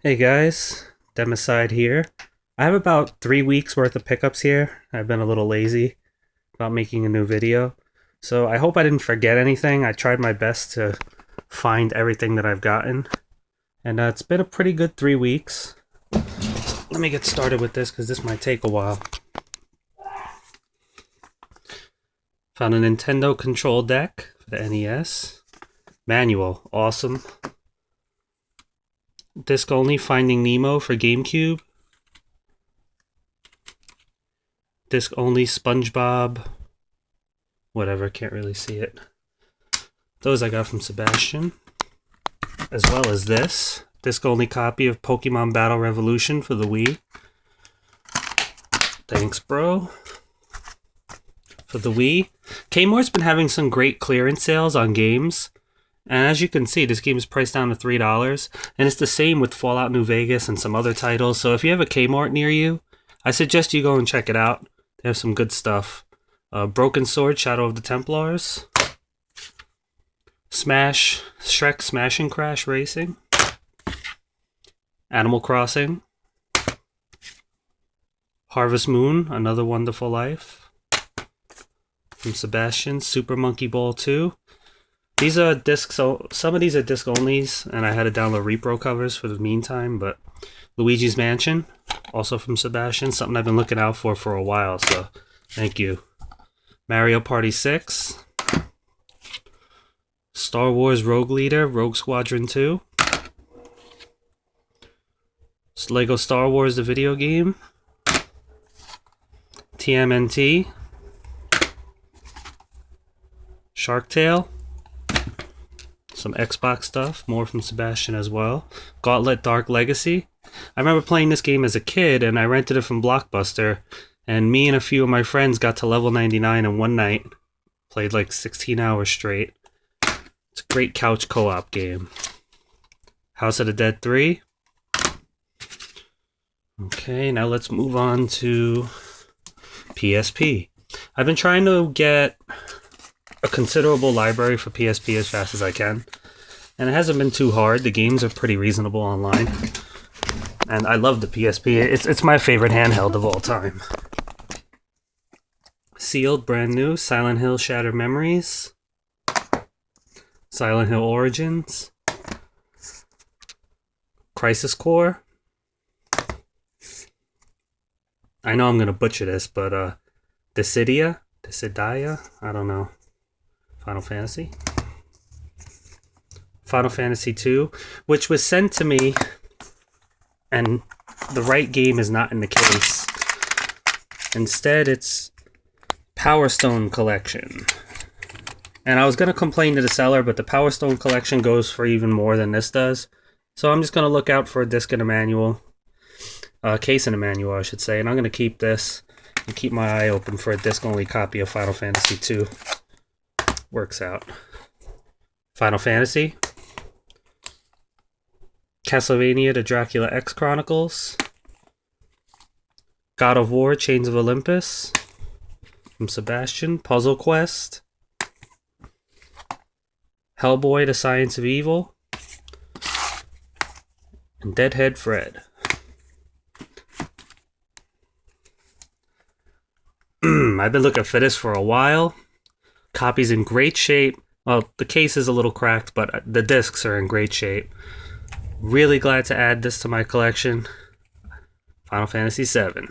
Hey guys, DEMOCIDE here. I have about 3 weeks worth of pickups here. I've been a little lazy about making a new video. So I hope I didn't forget anything. I tried my best to find everything that I've gotten. And it's been a pretty good 3 weeks. Let me get started with this because this might take a while. Found a Nintendo control deck for the NES. Manual, awesome. Disc only Finding Nemo for GameCube. Disc only SpongeBob. Whatever, can't really see it. Those I got from Sebastian. As well as this. Disc only copy of Pokemon Battle Revolution for the Wii. Thanks, bro. For the Wii. Kmart's been having some great clearance sales on games. And as you can see, this game is priced down to $3. And it's the same with Fallout New Vegas and some other titles. So if you have a Kmart near you, I suggest you go and check it out. They have some good stuff. Broken Sword, Shadow of the Templars. Shrek Smash and Crash Racing. Animal Crossing. Harvest Moon, Another Wonderful Life. From Sebastian, Super Monkey Ball 2. These are discs, so some of these are disc onlys, and I had to download repro covers for the meantime, but Luigi's Mansion, also from Sebastian, something I've been looking out for a while, so thank you. Mario Party 6. Star Wars Rogue Leader, Rogue Squadron 2. Lego Star Wars, the video game. TMNT. Shark Tale. Some Xbox stuff, more from Sebastian as well. Gauntlet Dark Legacy. I remember playing this game as a kid, and I rented it from Blockbuster, and me and a few of my friends got to level 99 in one night. Played like 16 hours straight. It's a great couch co-op game. House of the Dead 3. Okay, now let's move on to PSP. I've been trying to get a considerable library for PSP as fast as I can. And it hasn't been too hard. The games are pretty reasonable online. And I love the PSP. It's my favorite handheld of all time. Sealed, brand new, Silent Hill Shattered Memories. Silent Hill Origins. Crisis Core. I know I'm going to butcher this, but Dissidia, I don't know. Final Fantasy 2, which was sent to me, and the right game is not in the case. Instead, it's Power Stone Collection. And I was going to complain to the seller, but the Power Stone Collection goes for even more than this does. So I'm just going to look out for a disc and a manual. Case and a manual, I should say. And I'm going to keep this and keep my eye open for a disc-only copy of Final Fantasy 2. Works out. Final Fantasy. Castlevania, The Dracula X Chronicles. God of War, Chains of Olympus. From Sebastian. Puzzle Quest. Hellboy, The Science of Evil. And Deadhead Fred. I've been looking for this for a while. Copy's in great shape. Well, the case is a little cracked, but the discs are in great shape. Really glad to add this to my collection. Final Fantasy VII.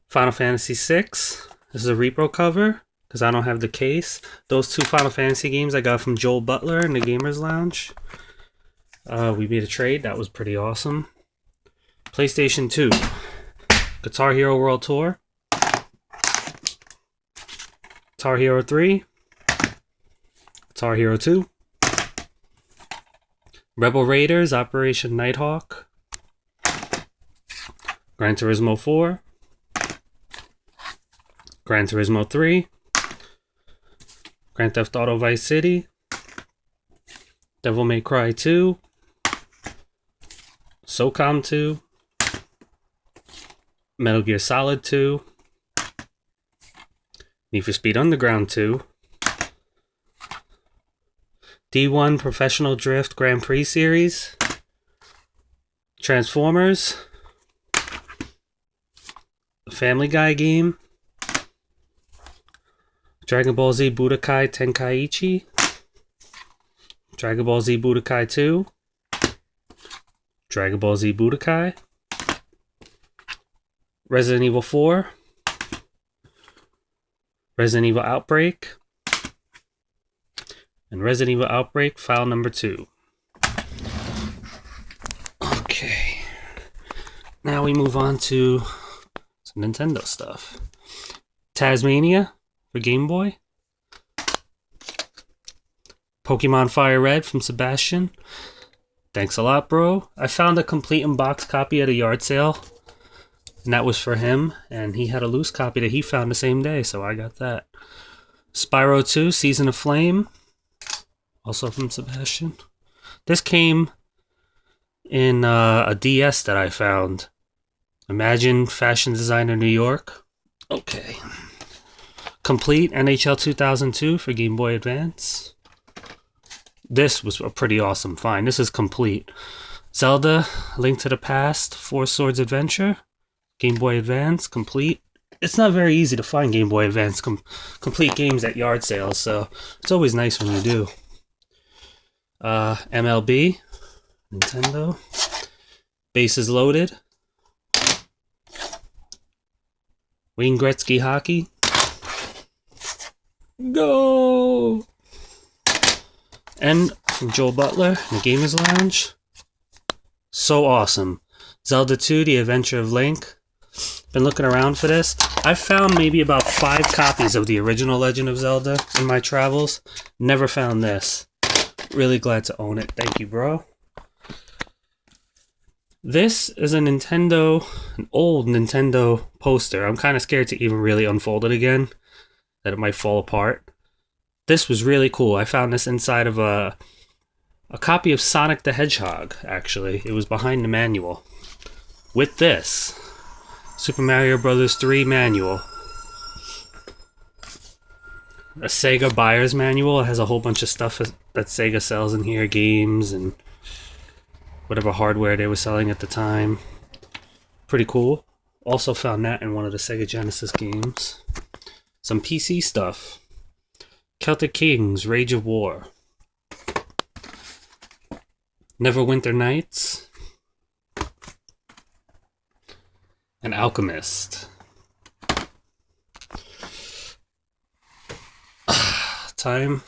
Final Fantasy VI. This is a repro cover, because I don't have the case. Those two Final Fantasy games I got from Joel Butler in the Gamers Lounge. We made a trade. That was pretty awesome. PlayStation 2. Guitar Hero World Tour. Guitar Hero 3, Guitar Hero 2, Rebel Raiders, Operation Nighthawk, Gran Turismo 4, Gran Turismo 3, Grand Theft Auto Vice City, Devil May Cry 2, SOCOM 2, Metal Gear Solid 2, Need for Speed Underground 2, D1 Professional Drift Grand Prix Series, Transformers, the Family Guy game, Dragon Ball Z Budokai Tenkaichi, Dragon Ball Z Budokai 2, Dragon Ball Z Budokai, Resident Evil 4, Resident Evil Outbreak, and Resident Evil Outbreak File Number 2. Okay. Now we move on to some Nintendo stuff. Tasmania for Game Boy. Pokemon Fire Red from Sebastian. Thanks a lot, bro. I found a complete in-box copy at a yard sale, and that was for him, and he had a loose copy that he found the same day, so I got that. Spyro 2 Season of Flame, also from Sebastian. This came in a DS that I found. Imagine Fashion Designer New York. Okay. Complete NHL 2002 for Game Boy Advance. This was a pretty awesome find. This is complete. Zelda, Link to the Past, Four Swords Adventure, Game Boy Advance, complete. It's not very easy to find Game Boy Advance complete games at yard sales, so it's always nice when you do. MLB, Nintendo, Bases Loaded, Wayne Gretzky Hockey, Go! And from Joel Butler in the Gamers Lounge. So awesome. Zelda 2, The Adventure of Link. Been looking around for this. I found maybe about 5 copies of the original Legend of Zelda in my travels. Never found this. Really glad to own it. Thank you, bro. This is an old Nintendo poster. I'm kind of scared to even really unfold it again, that it might fall apart. This was really cool. I found this inside of a copy of Sonic the Hedgehog, actually. It was behind the manual. With this, Super Mario Bros. 3 manual. A Sega buyer's manual. It has a whole bunch of stuff that Sega sells in here. Games and whatever hardware they were selling at the time. Pretty cool. Also found that in one of the Sega Genesis games. Some PC stuff. Celtic Kings, Rage of War. Neverwinter Nights. And Alchemist. Time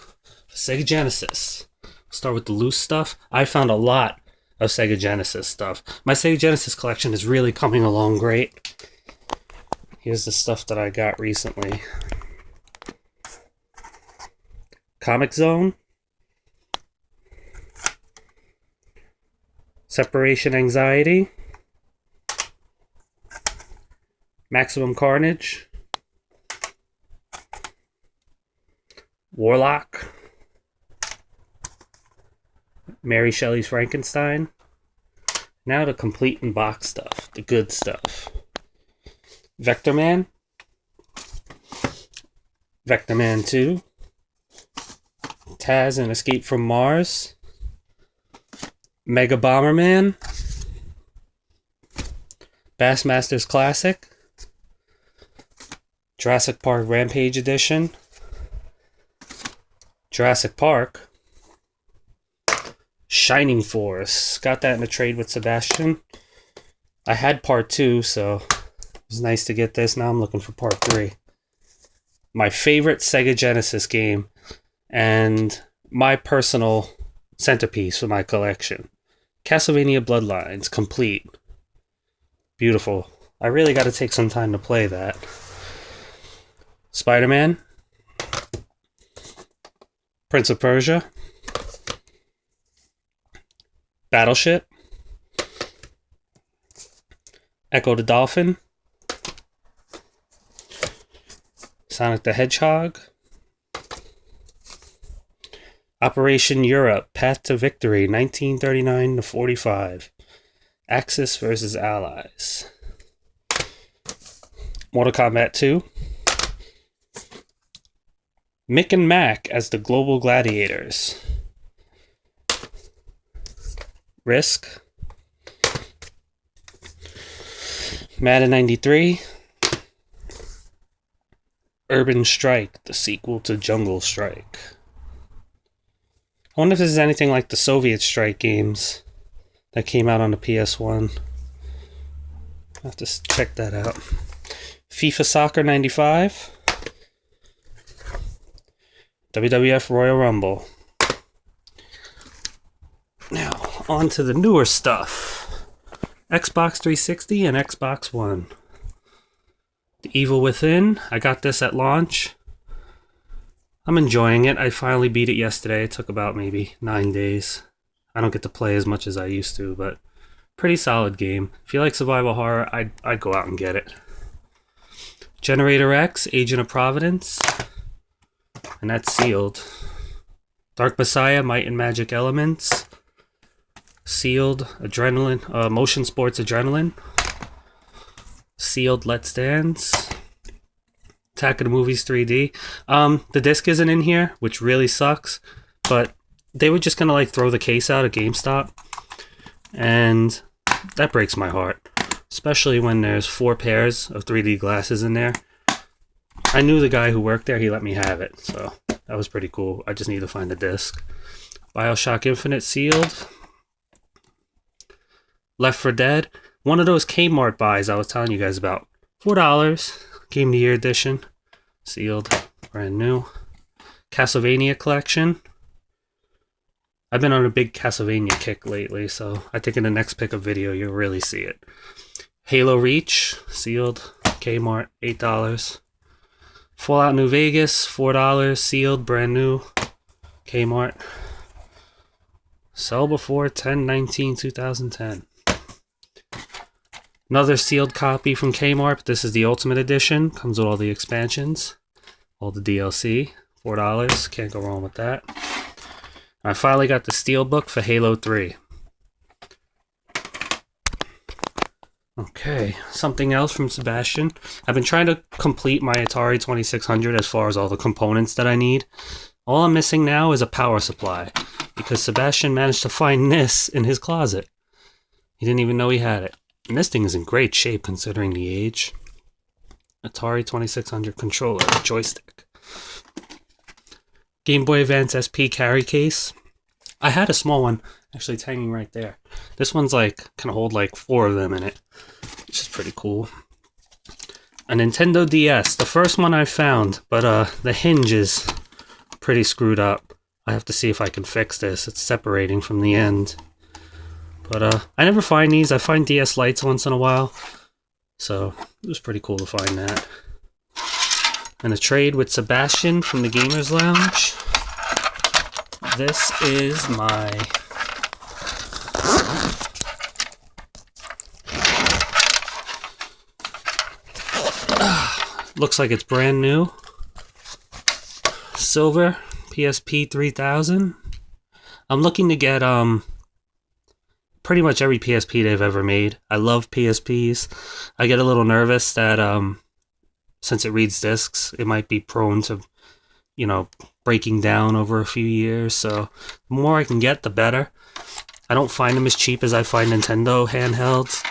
for Sega Genesis. Start with the loose stuff. I found a lot of Sega Genesis stuff. My Sega Genesis collection is really coming along great. Here's the stuff that I got recently. Comic Zone, Separation Anxiety, Maximum Carnage, Warlock, Mary Shelley's Frankenstein. Now the complete in box stuff, the good stuff. Vector Man, Vector Man 2, Taz and Escape from Mars, Mega Bomberman, Bassmasters Classic, Jurassic Park Rampage Edition, Jurassic Park, Shining Force. Got that in a trade with Sebastian. I had part 2, so it was nice to get this. Now I'm looking for part 3. My favorite Sega Genesis game, and my personal centerpiece for my collection. Castlevania Bloodlines, complete. Beautiful. I really got to take some time to play that. Spider-Man. Prince of Persia. Battleship. Echo the Dolphin. Sonic the Hedgehog. Operation Europe, Path to Victory, 1939 to 45. Axis versus Allies. Mortal Kombat 2. Mick and Mac as the Global Gladiators. Risk. Madden 93. Urban Strike, the sequel to Jungle Strike. I wonder if this is anything like the Soviet Strike games that came out on the PS1. I'll have to check that out. FIFA Soccer 95. WWF Royal Rumble. Now, on to the newer stuff. Xbox 360 and Xbox One. The Evil Within. I got this at launch. I'm enjoying it. I finally beat it yesterday. It took about maybe 9 days. I don't get to play as much as I used to, but pretty solid game. If you like survival horror, I'd go out and get it. Generator X, Agent of Providence. And that's sealed. Dark Messiah, Might and Magic Elements. Sealed, Adrenaline, Motion Sports Adrenaline. Sealed, Let's Dance. Attack of the Movies 3D. The disc isn't in here, which really sucks, but they were just gonna like throw the case out at GameStop, and that breaks my heart, especially when there's 4 pairs of 3D glasses in there. I knew the guy who worked there, he let me have it, so that was pretty cool. I just need to find the disc. BioShock Infinite sealed. Left 4 Dead, one of those Kmart buys I was telling you guys about. $4, Game of the Year edition, sealed, brand new. Castlevania collection. I've been on a big Castlevania kick lately, so I think in the next pickup video you'll really see it. Halo Reach, sealed, Kmart, $8. Fallout New Vegas, $4, sealed, brand new, Kmart. Sell before 10/19/2010. Another sealed copy from Kmart, but this is the Ultimate Edition. Comes with all the expansions, all the DLC, $4. Can't go wrong with that. I finally got the Steelbook for Halo 3. Okay, something else from Sebastian. I've been trying to complete my Atari 2600 as far as all the components that I need. All I'm missing now is a power supply, because Sebastian managed to find this in his closet. He didn't even know he had it. And this thing is in great shape considering the age. Atari 2600 controller, joystick. Game Boy Advance SP carry case. I had a small one, actually it's hanging right there. This one's like, can hold like 4 of them in it, which is pretty cool. A Nintendo DS, the first one I found, but the hinge is pretty screwed up. I have to see if I can fix this. It's separating from the end. But I never find these. I find DS Lites once in a while. So it was pretty cool to find that. And a trade with Sebastian from the Gamers Lounge. This is my looks like it's brand new. Silver PSP 3000. I'm looking to get pretty much every PSP they've ever made. I love PSPs. I get a little nervous that since it reads discs, it might be prone to, you know, breaking down over a few years. So the more I can get, the better. I don't find them as cheap as I find Nintendo handhelds.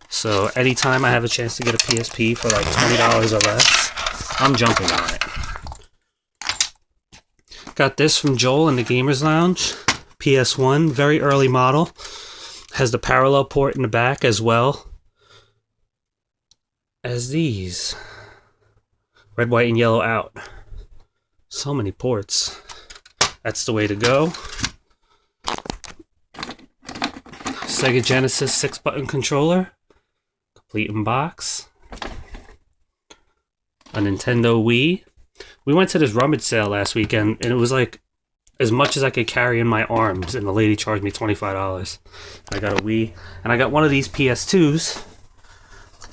So anytime I have a chance to get a PSP for like $20 or less, I'm jumping on it. Got this from Joel in the Gamers Lounge. PS1, very early model. Has the parallel port in the back as well as these. Red, white, and yellow out. So many ports. That's the way to go. Sega Genesis 6-button controller. Complete in box. A Nintendo Wii. We went to this rummage sale last weekend, and it was like as much as I could carry in my arms, and the lady charged me $25. I got a Wii, and I got one of these PS2s.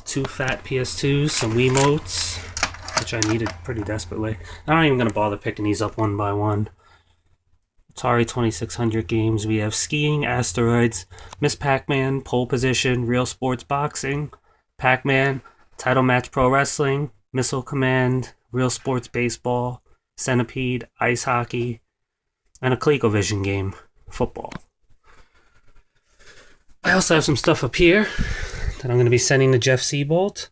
2 fat PS2s, some Wiimotes, which I needed pretty desperately. I'm not even going to bother picking these up one by one. Atari 2600 games. We have Skiing, Asteroids, Miss Pac-Man, Pole Position, Real Sports Boxing, Pac-Man, Title Match Pro Wrestling, Missile Command, Real Sports Baseball, Centipede, Ice Hockey, and a ColecoVision game, football. I also have some stuff up here that I'm going to be sending to Jeff Seabolt.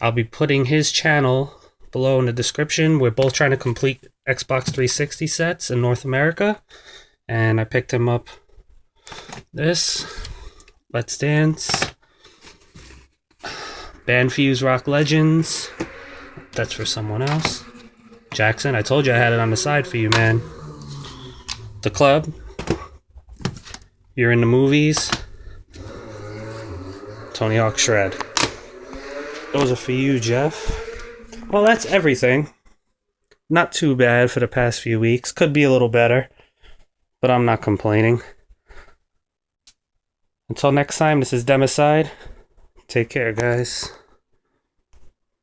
I'll be putting his channel below in the description. We're both trying to complete Xbox 360 sets in North America. And I picked him up this. Let's Dance. Bandfuse Rock Legends. That's for someone else. Jackson, I told you I had it on the side for you, man. The Club. You're in the movies. Tony Hawk Shred. Those are for you, Jeff. Well, that's everything. Not too bad for the past few weeks. Could be a little better, but I'm not complaining. Until next time, this is DEMOCIDE. Take care, guys.